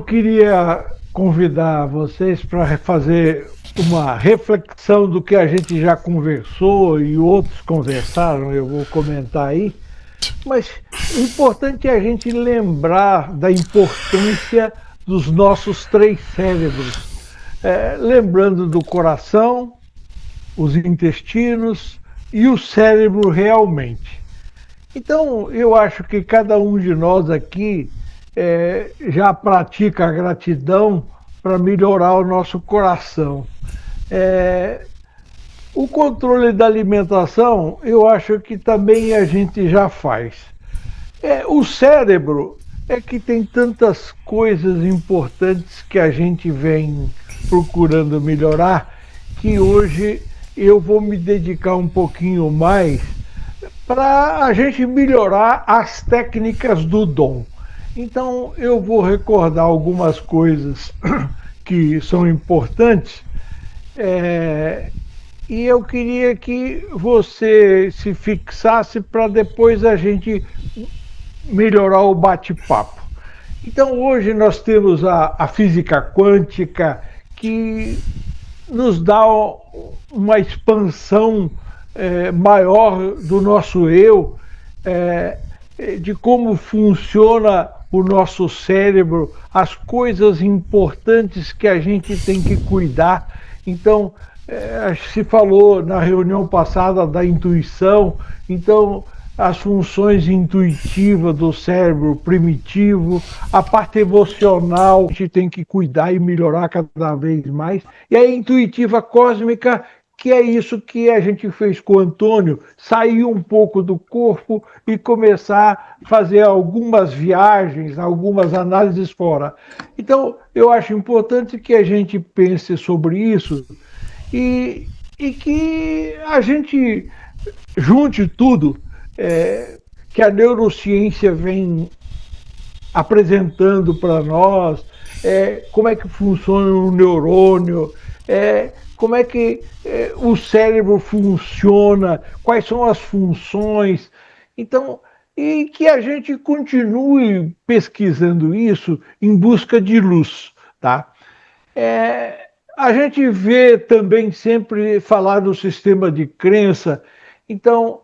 queria convidar vocês para fazer uma reflexão do que a gente já conversou e outros conversaram, eu vou comentar aí, mas o importante é a gente lembrar da importância dos nossos três cérebros, lembrando do coração, os intestinos e o cérebro realmente. Então, eu acho que cada um de nós aqui já pratica a gratidão para melhorar o nosso coração. É, o controle da alimentação, eu acho que também a gente já faz. O cérebro é que tem tantas coisas importantes que a gente vem procurando melhorar, que hoje eu vou me dedicar um pouquinho mais para a gente melhorar as técnicas do dom. Então eu vou recordar algumas coisas que são importantes, e eu queria que você se fixasse para depois a gente melhorar o bate-papo. Então hoje nós temos a física quântica que nos dá uma expansão maior do nosso eu, de como funciona o nosso cérebro, as coisas importantes que a gente tem que cuidar. Então, se falou na reunião passada da intuição, então as funções intuitivas do cérebro primitivo, a parte emocional, a gente tem que cuidar e melhorar cada vez mais, e a intuitiva cósmica, que é isso que a gente fez com o Antônio, sair um pouco do corpo e começar a fazer algumas viagens, algumas análises fora. Então, eu acho importante que a gente pense sobre isso e que a gente junte tudo que a neurociência vem apresentando para nós, como é que funciona o neurônio, como é que o cérebro funciona, quais são as funções. Então, e que a gente continue pesquisando isso em busca de luz, tá? A gente vê também sempre falar do sistema de crença, então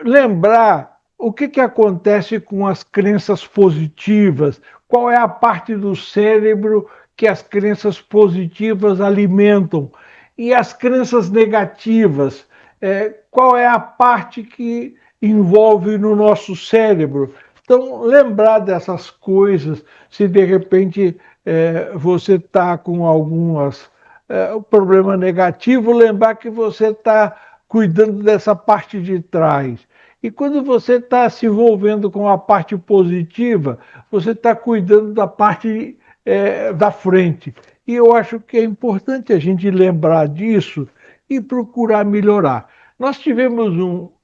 lembrar o que acontece com as crenças positivas, qual é a parte do cérebro que as crenças positivas alimentam, e as crenças negativas, qual é a parte que envolve no nosso cérebro. Então, lembrar dessas coisas, se de repente você está com algumas problema negativo, lembrar que você está cuidando dessa parte de trás. E quando você está se envolvendo com a parte positiva, você está cuidando da parte da frente. E eu acho que é importante a gente lembrar disso e procurar melhorar. Nós tivemos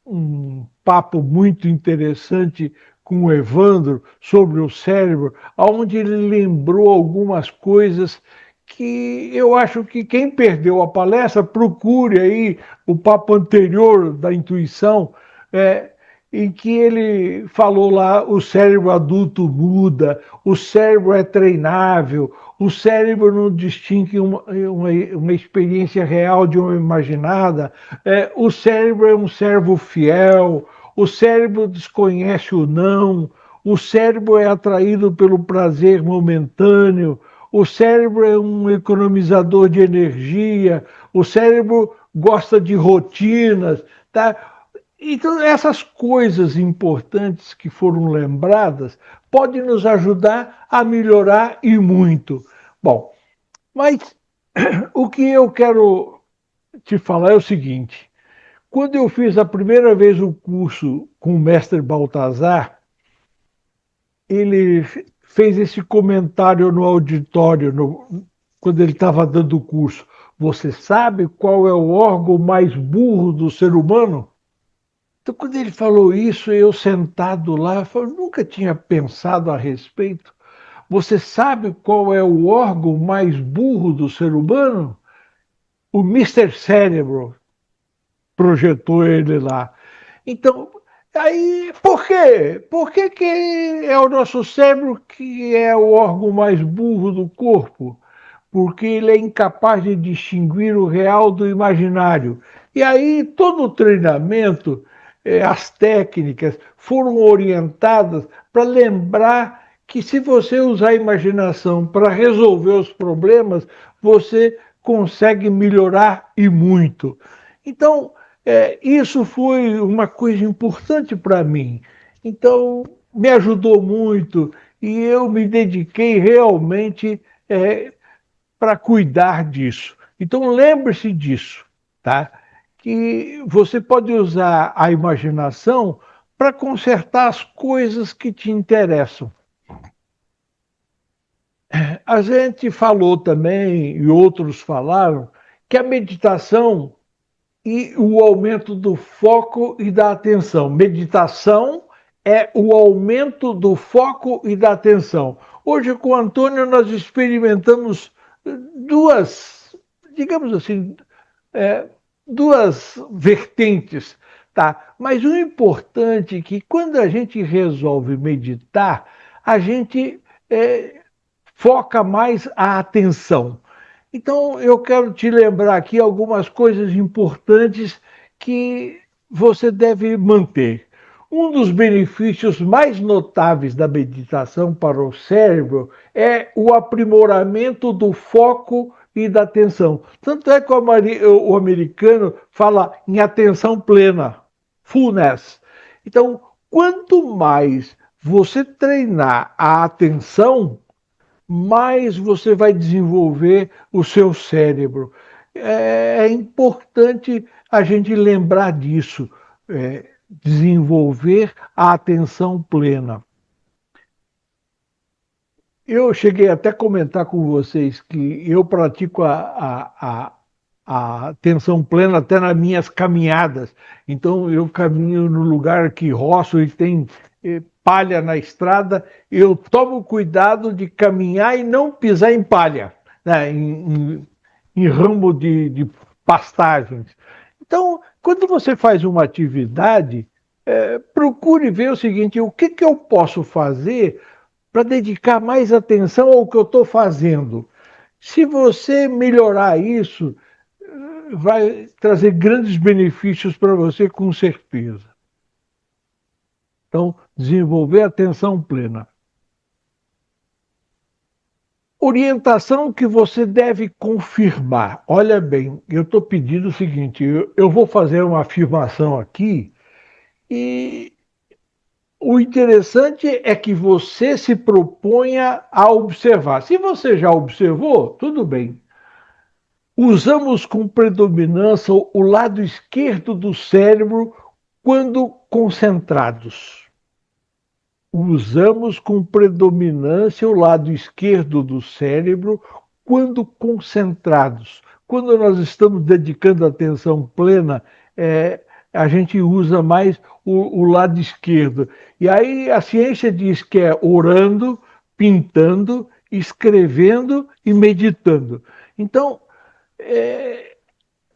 um papo muito interessante com o Evandro sobre o cérebro, onde ele lembrou algumas coisas que eu acho que quem perdeu a palestra, procure aí o papo anterior da intuição, em que ele falou lá, o cérebro adulto muda, o cérebro é treinável, o cérebro não distingue uma experiência real de uma imaginada, o cérebro é um servo fiel, o cérebro desconhece o não, o cérebro é atraído pelo prazer momentâneo, o cérebro é um economizador de energia, o cérebro gosta de rotinas, tá? Então, essas coisas importantes que foram lembradas podem nos ajudar a melhorar e muito. Bom, mas o que eu quero te falar é o seguinte: quando eu fiz a primeira vez o curso com o mestre Baltazar, ele fez esse comentário no auditório, quando ele estava dando o curso. Você sabe qual é o órgão mais burro do ser humano? Então, quando ele falou isso, eu sentado lá, eu nunca tinha pensado a respeito. Você sabe qual é o órgão mais burro do ser humano? O Mister Cérebro projetou ele lá. Então, Aí, por quê? Por que, que é o nosso cérebro que é o órgão mais burro do corpo? Porque ele é incapaz de distinguir o real do imaginário. E aí, todo o treinamento, as técnicas foram orientadas para lembrar que se você usar a imaginação para resolver os problemas, você consegue melhorar e muito. Então, isso foi uma coisa importante para mim. Então, me ajudou muito e eu me dediquei realmente para cuidar disso. Então, lembre-se disso, tá? Que você pode usar a imaginação para consertar as coisas que te interessam. A gente falou também, e outros falaram, que a meditação e o aumento do foco e da atenção. Meditação é o aumento do foco e da atenção. Hoje, com o Antônio, nós experimentamos duas, digamos assim, é, duas vertentes, tá? Mas o importante é que quando a gente resolve meditar, a gente foca mais a atenção. Então, eu quero te lembrar aqui algumas coisas importantes que você deve manter. Um dos benefícios mais notáveis da meditação para o cérebro é o aprimoramento do foco e da atenção. Tanto é que o americano fala em atenção plena, fullness. Então, quanto mais você treinar a atenção, mais você vai desenvolver o seu cérebro. É importante a gente lembrar disso, desenvolver a atenção plena. Eu cheguei até a comentar com vocês que eu pratico a atenção plena até nas minhas caminhadas. Então, eu caminho no lugar que roço e tem palha na estrada, eu tomo cuidado de caminhar e não pisar em palha, né, em ramo de pastagens. Então, quando você faz uma atividade, procure ver o seguinte: o que, que eu posso fazer para dedicar mais atenção ao que eu estou fazendo? Se você melhorar isso, vai trazer grandes benefícios para você, com certeza. Então, desenvolver atenção plena. Orientação que você deve confirmar. Olha bem, eu estou pedindo o seguinte: eu vou fazer uma afirmação aqui e o interessante é que você se proponha a observar. Se você já observou, tudo bem. Usamos com predominância o lado esquerdo do cérebro quando concentrados. Usamos com predominância o lado esquerdo do cérebro quando concentrados. Quando nós estamos dedicando atenção plena, a gente usa mais o lado esquerdo. E aí a ciência diz que é orando, pintando, escrevendo e meditando. Então,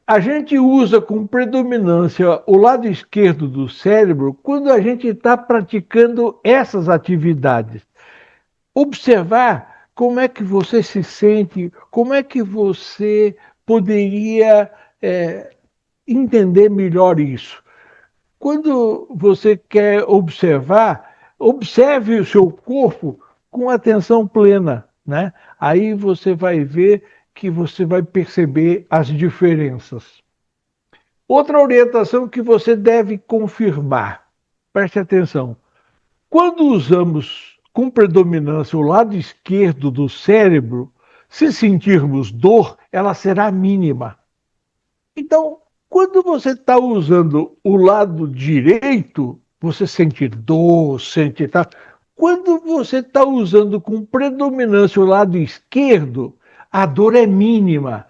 a gente usa com predominância o lado esquerdo do cérebro quando a gente está praticando essas atividades. Observar como é que você se sente, como é que você poderia entender melhor isso. Quando você quer observar, observe o seu corpo com atenção plena, né? Aí você vai ver que você vai perceber as diferenças. Outra orientação que você deve confirmar, preste atenção: quando usamos com predominância o lado esquerdo do cérebro, se sentirmos dor, ela será mínima. Então, quando você está usando o lado direito, você sente dor, sente. Tá? Quando você está usando com predominância o lado esquerdo, a dor é mínima.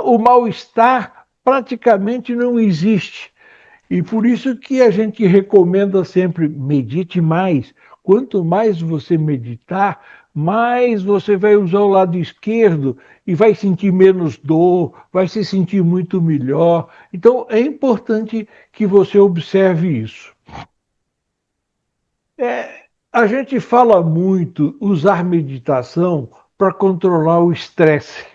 O mal-estar praticamente não existe. E por isso que a gente recomenda sempre: medite mais. Quanto mais você meditar, mais você vai usar o lado esquerdo e vai sentir menos dor, vai se sentir muito melhor. Então é importante que você observe isso. A gente fala muito usar meditação para controlar o estresse.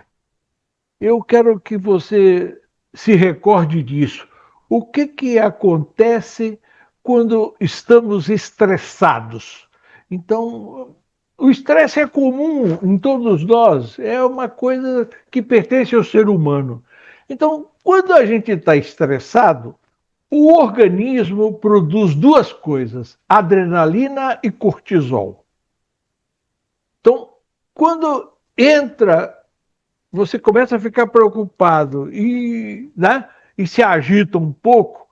Eu quero que você se recorde disso. O que acontece quando estamos estressados? Então, o estresse é comum em todos nós, é uma coisa que pertence ao ser humano. Então, quando a gente está estressado, o organismo produz duas coisas: adrenalina e cortisol. Então, quando entra, você começa a ficar preocupado e se agita um pouco,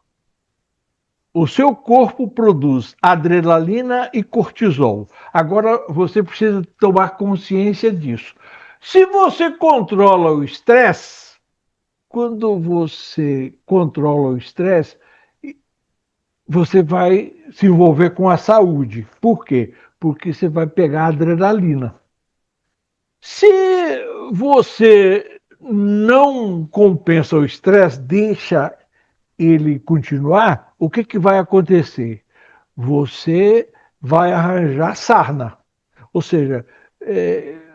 o seu corpo produz adrenalina e cortisol. Agora você precisa tomar consciência disso. Se você controla o estresse, quando você controla o estresse, você vai se envolver com a saúde. Por quê? Porque você vai pegar adrenalina. Se você não compensa o estresse, deixa ele continuar, o que vai acontecer? Você vai arranjar sarna, ou seja,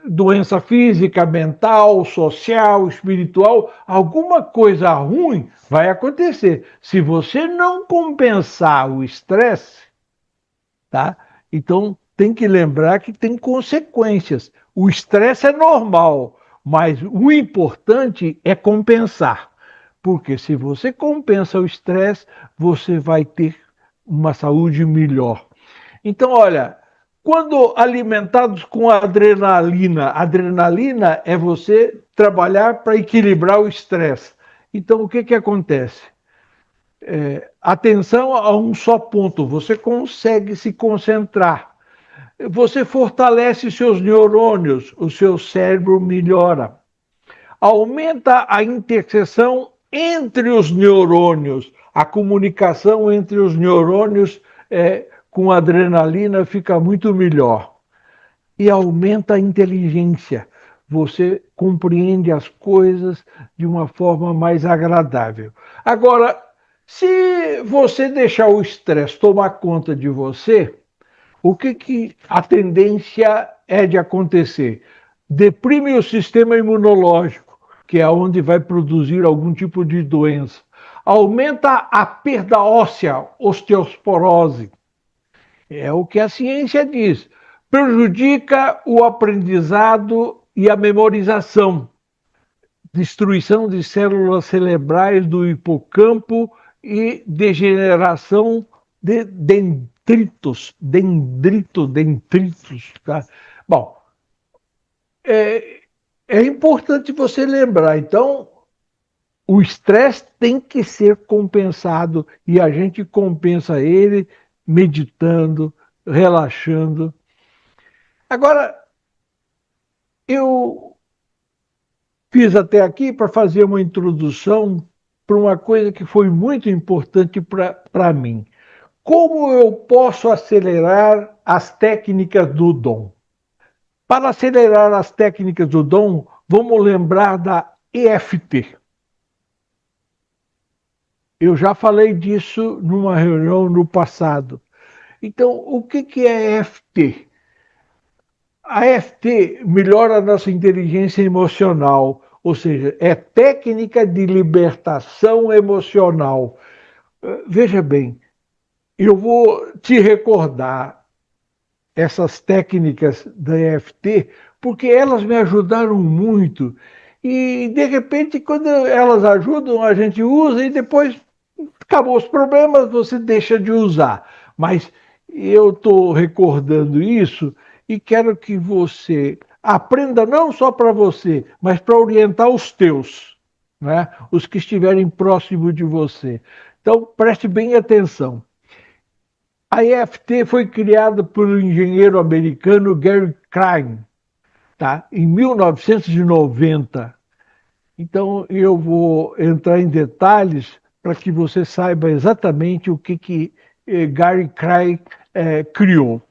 doença física, mental, social, espiritual, alguma coisa ruim vai acontecer. Se você não compensar o estresse, tá? Então tem que lembrar que tem consequências. O estresse é normal, mas o importante é compensar. Porque se você compensa o estresse, você vai ter uma saúde melhor. Então, olha, quando alimentados com adrenalina, adrenalina é você trabalhar para equilibrar o estresse. Então, o que acontece? Atenção a um só ponto, você consegue se concentrar. Você fortalece seus neurônios, o seu cérebro melhora. Aumenta a interseção entre os neurônios, a comunicação entre os neurônios com adrenalina fica muito melhor. E aumenta a inteligência. Você compreende as coisas de uma forma mais agradável. Agora, se você deixar o estresse tomar conta de você, o que a tendência é de acontecer? Deprime o sistema imunológico, que é onde vai produzir algum tipo de doença. Aumenta a perda óssea, osteoporose. É o que a ciência diz. Prejudica o aprendizado e a memorização. Destruição de células cerebrais do hipocampo e degeneração de dendritos. Tá? Bom, é importante você lembrar, então, o estresse tem que ser compensado e a gente compensa ele meditando, relaxando. Agora, eu fiz até aqui para fazer uma introdução para uma coisa que foi muito importante para mim. Como eu posso acelerar as técnicas do dom? Para acelerar as técnicas do dom, vamos lembrar da EFT. Eu já falei disso numa reunião no passado. Então, o que é EFT? A EFT melhora a nossa inteligência emocional, ou seja, é técnica de libertação emocional. Veja bem, eu vou te recordar essas técnicas da EFT, porque elas me ajudaram muito. E, de repente, quando elas ajudam, a gente usa e depois acabou os problemas, você deixa de usar. Mas eu estou recordando isso e quero que você aprenda não só para você, mas para orientar os teus, né? Os que estiverem próximo de você. Então, preste bem atenção. A EFT foi criada pelo engenheiro americano Gary Klein, tá? Em 1990. Então, eu vou entrar em detalhes para que você saiba exatamente o que Gary Klein criou.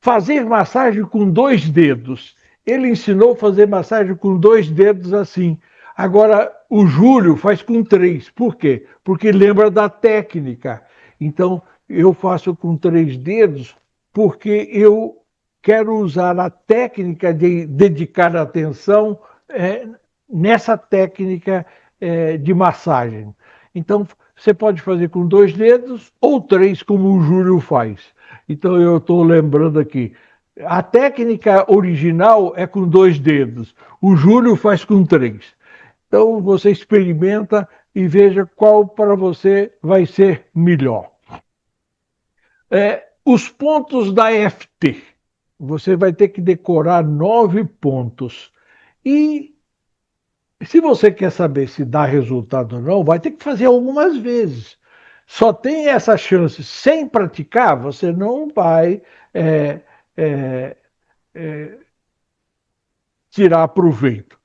Fazer massagem com dois dedos. Ele ensinou a fazer massagem com dois dedos assim. Agora, o Júlio faz com três. Por quê? Porque lembra da técnica. Então, eu faço com 3 dedos porque eu quero usar a técnica de dedicar atenção nessa técnica de massagem. Então, você pode fazer com 2 dedos ou 3, como o Júlio faz. Então, eu estou lembrando aqui. A técnica original é com 2 dedos. O Júlio faz com 3. Então, você experimenta e veja qual para você vai ser melhor. Os pontos da EFT. Você vai ter que decorar 9 pontos. E se você quer saber se dá resultado ou não, vai ter que fazer algumas vezes. Só tem essa chance. Sem praticar, você não vai é, é, tirar proveito.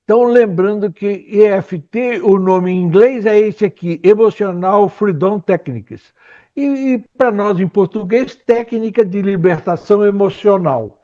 Então, lembrando que EFT, o nome em inglês é esse aqui, Emotional Freedom Techniques. E para nós em português, técnica de libertação emocional.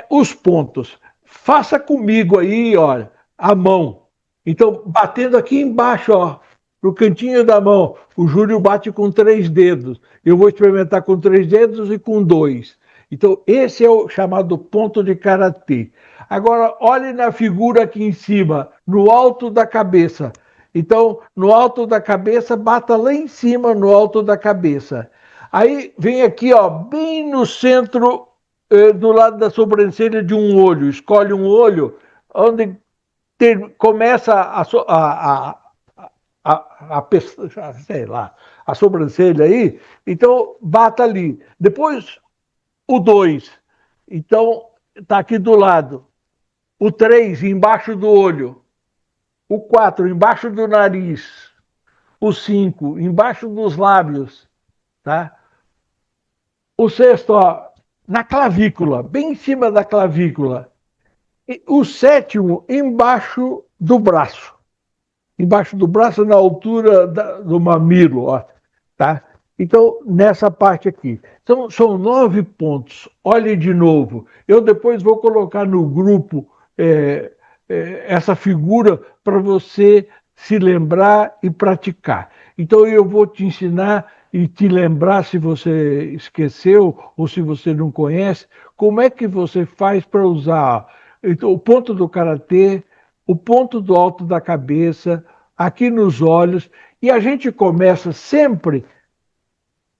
Os pontos. Faça comigo aí, olha, a mão. Então, batendo aqui embaixo, ó, no cantinho da mão, o Júlio bate com 3 dedos. Eu vou experimentar com 3 dedos e com 2. Então, esse é o chamado ponto de karatê. Agora, olhe na figura aqui em cima, no alto da cabeça. Então, no alto da cabeça, bata lá em cima, no alto da cabeça. Aí vem aqui, ó, bem no centro, do lado da sobrancelha de um olho. Escolhe um olho onde começa sei lá, a sobrancelha aí. Então, bata ali. Depois, o 2. Então, está aqui do lado. O 3, embaixo do olho. O 4, embaixo do nariz. O 5, embaixo dos lábios. Tá? O 6, ó, na clavícula, bem em cima da clavícula. E o 7º, embaixo do braço. Embaixo do braço, na altura do mamilo, ó, tá? Então, nessa parte aqui. Então, são 9 pontos. Olhe de novo. Eu depois vou colocar no grupo essa figura para você se lembrar e praticar. Então, eu vou te ensinar e te lembrar, se você esqueceu ou se você não conhece, como é que você faz para usar então, o ponto do karatê, o ponto do alto da cabeça, aqui nos olhos, e a gente começa sempre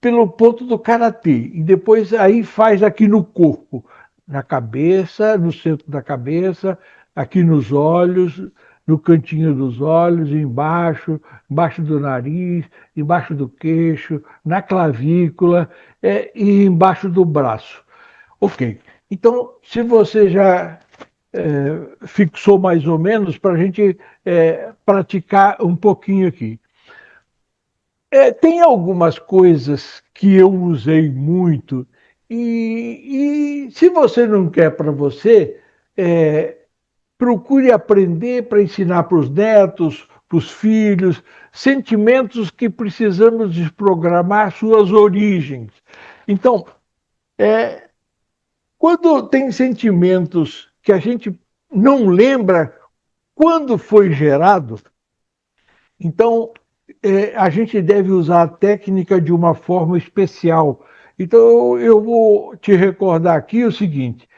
pelo ponto do karatê, e depois aí faz aqui no corpo, na cabeça, no centro da cabeça, aqui nos olhos, no cantinho dos olhos, embaixo, embaixo do nariz, embaixo do queixo, na clavícula e embaixo do braço. Ok. Então, se você já fixou mais ou menos, para a gente praticar um pouquinho aqui. Tem algumas coisas que eu usei muito e se você não quer para você, procure aprender para ensinar para os netos, para os filhos, sentimentos que precisamos desprogramar suas origens. Então, quando tem sentimentos que a gente não lembra quando foi gerado, então a gente deve usar a técnica de uma forma especial. Então eu vou te recordar aqui o seguinte: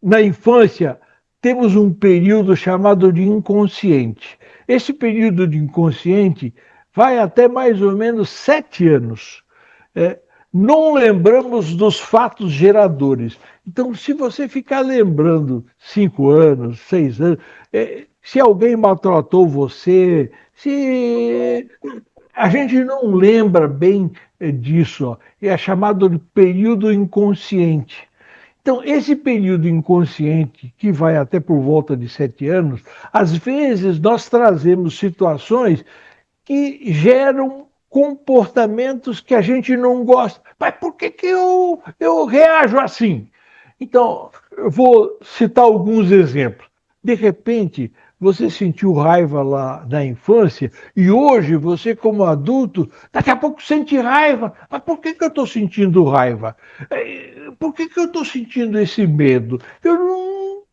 na infância temos um período chamado de inconsciente. Esse período de inconsciente vai até mais ou menos 7 anos. Não lembramos dos fatos geradores. Então, se você ficar lembrando 5 anos, 6 anos, se alguém maltratou você, se a gente não lembra bem disso, ó, é chamado de período inconsciente. Então, esse período inconsciente, que vai até por volta de 7 anos, às vezes nós trazemos situações que geram comportamentos que a gente não gosta. Mas por que eu reajo assim? Então, eu vou citar alguns exemplos. De repente, você sentiu raiva lá na infância e hoje você, como adulto, daqui a pouco sente raiva. Mas por que eu estou sentindo raiva? Por que eu estou sentindo esse medo? Eu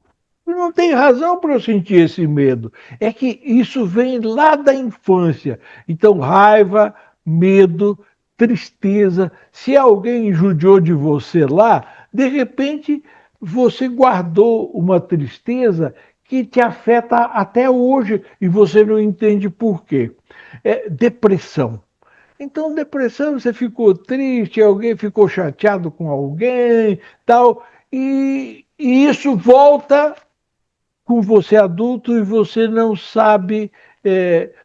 não tem razão para eu sentir esse medo. É que isso vem lá da infância. Então, raiva, medo tristeza. Se alguém judiou de você lá, de repente você guardou uma tristeza que te afeta até hoje e você não entende por quê. Depressão. Então, depressão, você ficou triste, alguém ficou chateado com alguém, tal, e isso volta com você adulto e você não sabe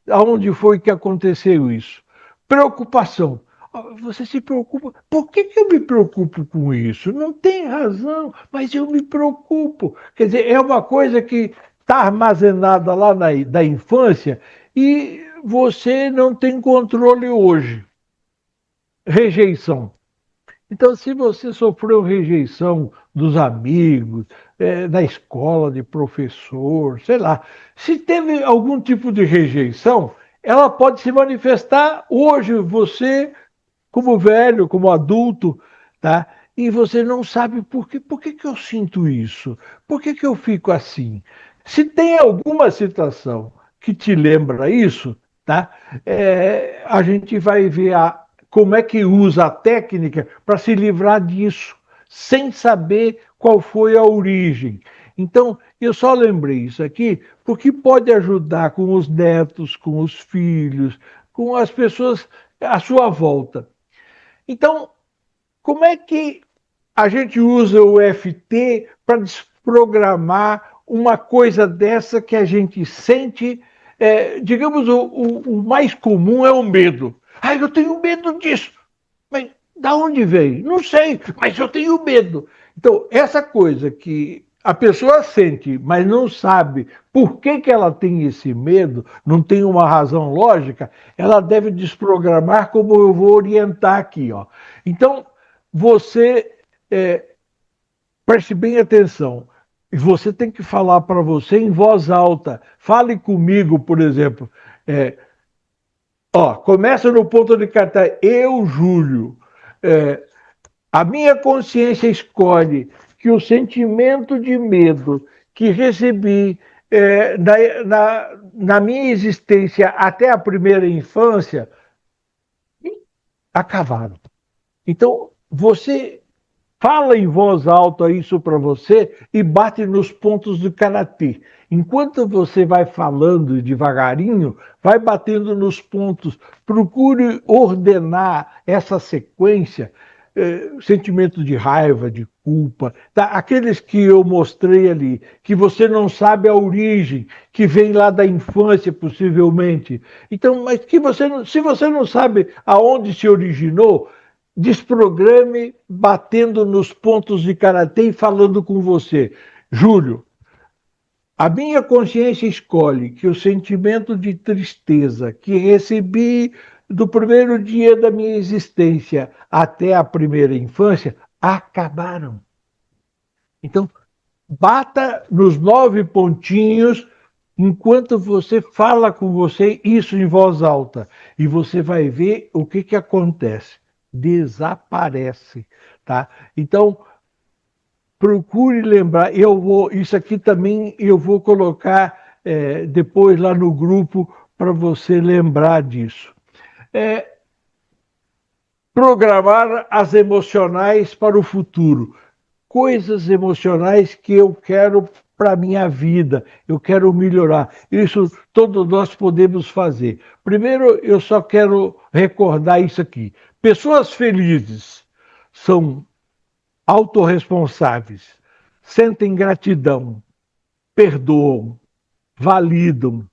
aonde foi que aconteceu isso. Preocupação. Você se preocupa. Por que eu me preocupo com isso? Não tem razão, mas eu me preocupo. Quer dizer, é uma coisa que está armazenada lá da infância e você não tem controle hoje. Rejeição. Então, se você sofreu rejeição dos amigos, da escola, de professor, sei lá, se teve algum tipo de rejeição, ela pode se manifestar hoje, você, como velho, como adulto, tá? E você não sabe por quê. Por que eu sinto isso? Por que eu fico assim? Se tem alguma situação que te lembra isso, tá? A gente vai ver como é que usa a técnica para se livrar disso, sem saber qual foi a origem. Então, eu só lembrei isso aqui porque pode ajudar com os netos, com os filhos, com as pessoas à sua volta. Então, como é que a gente usa o FT para desprogramar uma coisa dessa que a gente sente? Digamos, o mais comum é o medo. Ah, eu tenho medo disso. Mas da onde veio? Não sei, mas eu tenho medo. Então, essa coisa que a pessoa sente, mas não sabe por que ela tem esse medo, não tem uma razão lógica, ela deve desprogramar como eu vou orientar aqui. Ó. Então, você preste bem atenção. E você tem que falar para você em voz alta. Fale comigo, por exemplo. Começa no ponto de cartaz. Eu, Júlio, a minha consciência escolhe que o sentimento de medo que recebi na minha existência até a primeira infância acabaram. Então, você fala em voz alta isso para você e bate nos pontos do karatê. Enquanto você vai falando devagarinho, vai batendo nos pontos. Procure ordenar essa sequência, sentimento de raiva, de culpa, tá? Aqueles que eu mostrei ali, que você não sabe a origem, que vem lá da infância, possivelmente. Então, mas que se você não sabe aonde se originou, desprograme batendo nos pontos de karatê e falando com você. Júlio, a minha consciência escolhe que o sentimento de tristeza que recebi do primeiro dia da minha existência até a primeira infância acabaram. Então, bata nos 9 pontinhos enquanto você fala com você isso em voz alta. E você vai ver o que acontece. Desaparece, tá? Então, procure lembrar. Isso aqui também eu vou colocar depois lá no grupo para você lembrar disso. Programar as emocionais para o futuro. Coisas emocionais que eu quero para a minha vida, eu quero melhorar. Isso todos nós podemos fazer. Primeiro, eu só quero recordar isso aqui. Pessoas felizes são autorresponsáveis, sentem gratidão, perdoam, validam,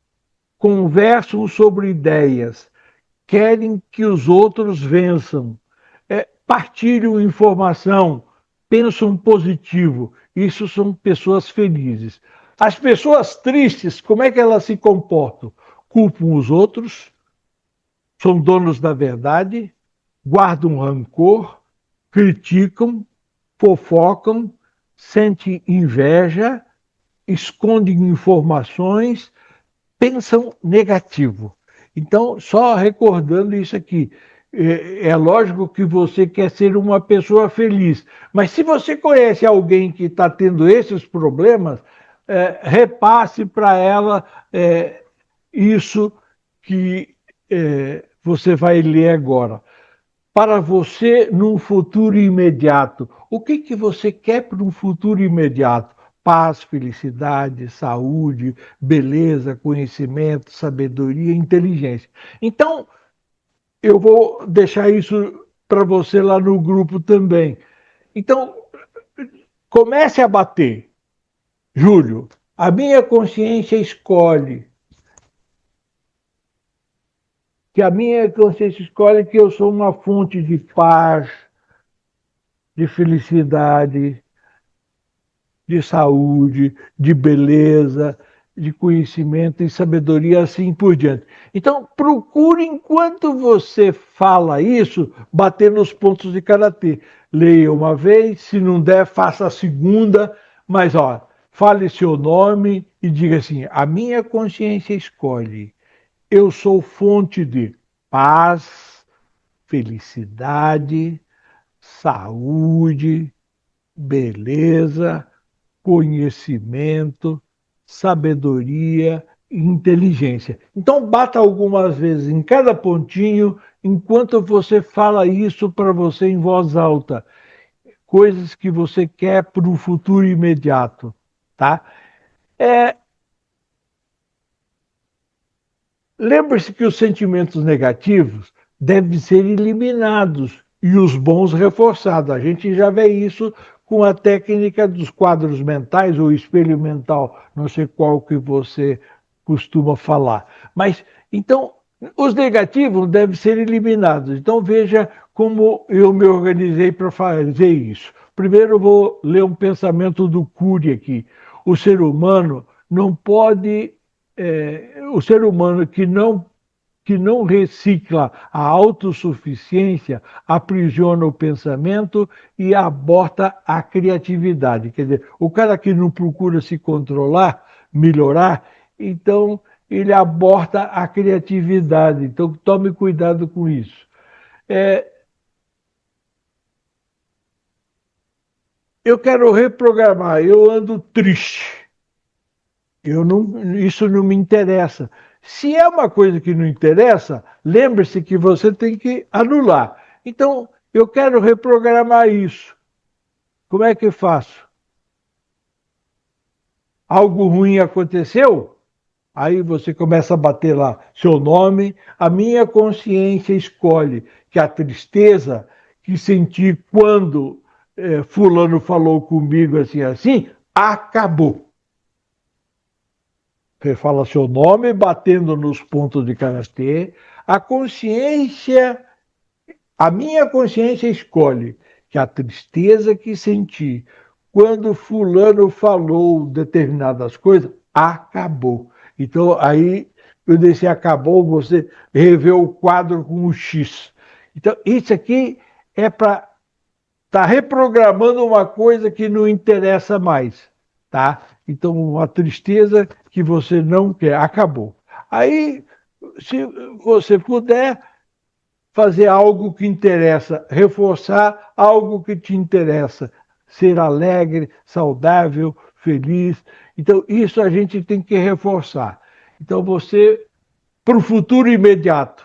conversam sobre ideias, querem que os outros vençam, partilham informação, pensam positivo. Isso são pessoas felizes. As pessoas tristes, como é que elas se comportam? Culpam os outros, são donos da verdade, guardam rancor, criticam, fofocam, sentem inveja, escondem informações, pensam negativo. Então, só recordando isso aqui, é lógico que você quer ser uma pessoa feliz, mas se você conhece alguém que está tendo esses problemas, repasse para ela isso que você vai ler agora. para você num futuro imediato. O que que você quer para um futuro imediato? Paz, felicidade, saúde, beleza, conhecimento, sabedoria, inteligência. Então, eu vou deixar isso para você lá no grupo também. Então, comece a bater. Júlio, a minha consciência escolhe. Que a minha consciência escolhe que eu sou uma fonte de paz, de felicidade, de saúde, de beleza, de conhecimento e sabedoria, assim por diante. Então, procure, enquanto você fala isso, bater nos pontos de karatê. Leia uma vez, se não der, faça a segunda, mas ó, fale seu nome e diga assim: a minha consciência escolhe. Eu sou fonte de paz, felicidade, saúde, beleza, conhecimento, sabedoria e inteligência. Então, bata algumas vezes em cada pontinho enquanto você fala isso para você em voz alta. Coisas que você quer para o futuro imediato, tá? É, lembre-se que os sentimentos negativos devem ser eliminados e os bons reforçados. A gente já vê isso com a técnica dos quadros mentais ou espelho mental, não sei qual que você costuma falar. Mas então os negativos devem ser eliminados. Então veja como eu me organizei para fazer isso. Primeiro eu vou ler um pensamento do Cury aqui. O ser humano não pode o ser humano que não recicla a autossuficiência aprisiona o pensamento e aborta a criatividade. Quer dizer, o cara que não procura se controlar, melhorar, então ele aborta a criatividade. Então tome cuidado com isso. É, eu quero reprogramar, eu ando triste. Isso não me interessa. Se é uma coisa que não interessa, lembre-se que você tem que anular. Então, eu quero reprogramar isso. Como é que eu faço? Algo ruim aconteceu? Aí você começa a bater lá seu nome. A minha consciência escolhe que a tristeza que senti quando fulano falou comigo assim, assim, acabou. Você fala seu nome, batendo nos pontos de karatê. A consciência, a minha consciência escolhe que a tristeza que senti quando fulano falou determinadas coisas acabou. Então aí eu disse acabou, você revê o quadro com o X. Então isso aqui é para estar reprogramando uma coisa que não interessa mais, tá? Então, uma tristeza que você não quer, acabou. Aí, se você puder fazer algo que interessa, reforçar algo que te interessa, ser alegre, saudável, feliz. Então, isso a gente tem que reforçar. Então, você, para o futuro imediato,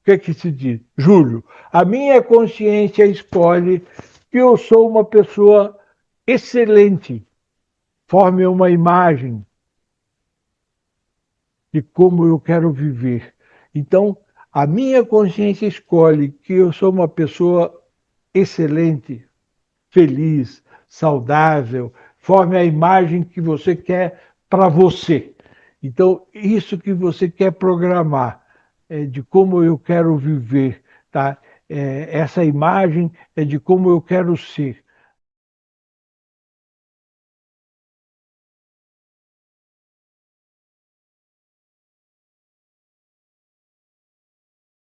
o que é que se diz? Júlio, a minha consciência escolhe que eu sou uma pessoa excelente. Forme uma imagem de como eu quero viver. Então, a minha consciência escolhe que eu sou uma pessoa excelente, feliz, saudável. Forme a imagem que você quer para você. Então, isso que você quer programar, de como eu quero viver, tá? Essa imagem é de como eu quero ser.